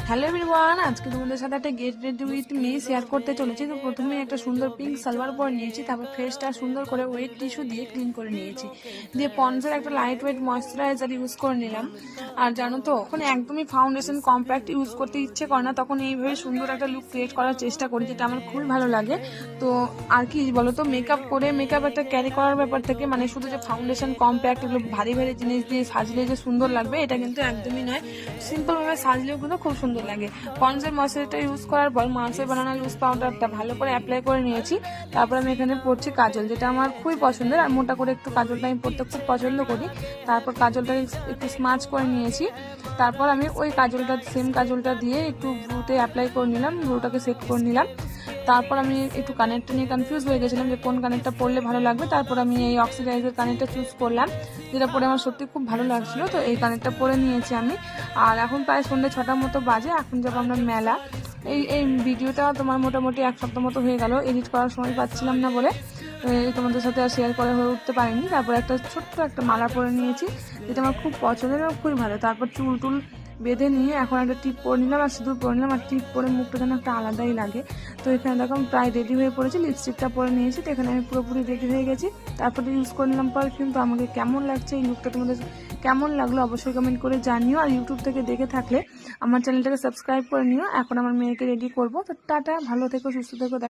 Hello everyone, আজকে তোমাদের সাথে একটা get ready with me share করতে চলেছি। তো প্রথমে একটা সুন্দর পিঙ্ক সালোয়ার পরে নিয়েছি, তারপর ফেসটা সুন্দর করে ওয়েট টিস্যু দিয়ে ক্লিন করে নিয়েছি, দিয়ে পন্ডসের একটা লাইট ওয়েট ময়শ্চারাইজার ইউজ করে নিলাম। আর জানো তো, এখন একদমই ফাউন্ডেশন কম্প্যাক্ট ইউজ করতে ইচ্ছে করে না, তখন এইভাবে সুন্দর একটা লুক ক্রিয়েট করার চেষ্টা করি, যেটা আমার খুবই ভালো লাগে। তো আর কি বলো তো, মেকআপ একটা ক্যারি করার ব্যাপার থেকে, মানে শুধু যে ফাউন্ডেশন কম্প্যাক্ট এগুলো ভারী ভারী জিনিস দিয়ে সাজলে যে সুন্দর লাগবে এটা কিন্তু একদমই নয়। সিম্পল ভাবে সাজলেও কিন্তু খুব সুন্দর লাগে। পন্ডসের ময়শ্চারাইজারটা ইউজ করার পর মার্সের বানানা লুজ পাউডারটা ভালো করে অ্যাপ্লাই করে নিয়েছি। তারপর আমি এখানে পরছি কাজল, যেটা আমার খুবই পছন্দের, আর মোটা করে একটু কাজলটা আমি পরতে খুব পছন্দ করি। তারপর কাজলটা একটু স্মাচ করে নিয়েছি। তারপর আমি ওই সেম কাজলটা দিয়ে একটু ব্রুতে অ্যাপ্লাই করে নিলাম, ব্রুটাকে সেট করে নিলাম। তারপর আমি একটু কানেরটা নিয়ে কনফিউজ হয়ে গেছিলাম যে কোন কানেরটা পরলে ভালো লাগবে। তারপর আমি এই অক্সিডাইজের কানেরটা চুজ করলাম, যেটা পরে আমার সত্যি খুব ভালো লাগছিল। তো এই কানেরটা পরে নিয়েছি আমি। আর এখন প্রায় সন্ধ্যে 6টার মতো বাজে, এখন যাবো আমরা মেলা। এই ভিডিওটা তোমার মোটামুটি এক সপ্তাহ মতো হয়ে গেল, এডিট করার সময় পাচ্ছিলাম না বলে তোমাদের সাথে আর শেয়ার করা হয়ে উঠতে পারিনি। তারপর একটা ছোট্ট একটা মালা পরে নিয়েছি, যেটা আমার খুব পছন্দের এবং খুবই ভালো। তারপর চুল টুল বেঁধে নিয়ে এখন একটা টিপ পরে নিলাম আর সিঁদুর পরে নিলাম, আর টিপ পরে মুখটা যেন একটা আলাদাই লাগে। তো এখানে দেখো আমি প্রায় রেডি হয়ে পড়েছি, লিপস্টিকটা পরে নিয়েছি। তো এখানে আমি পুরোপুরি রেডি হয়ে গেছি। তারপরে ইউজ করে নিলাম পারফিউম। তো আমাকে কেমন লাগছে এই লুকটা, তোমাদের কেমন লাগলো অবশ্যই কমেন্ট করে জানিও। আর ইউটিউব থেকে দেখে থাকলে আমার চ্যানেলটাকে সাবস্ক্রাইব করে নিও। এখন আমার মেয়েকে রেডি করবো। তো টাটা, ভালো থেকো, সুস্থ থেকো।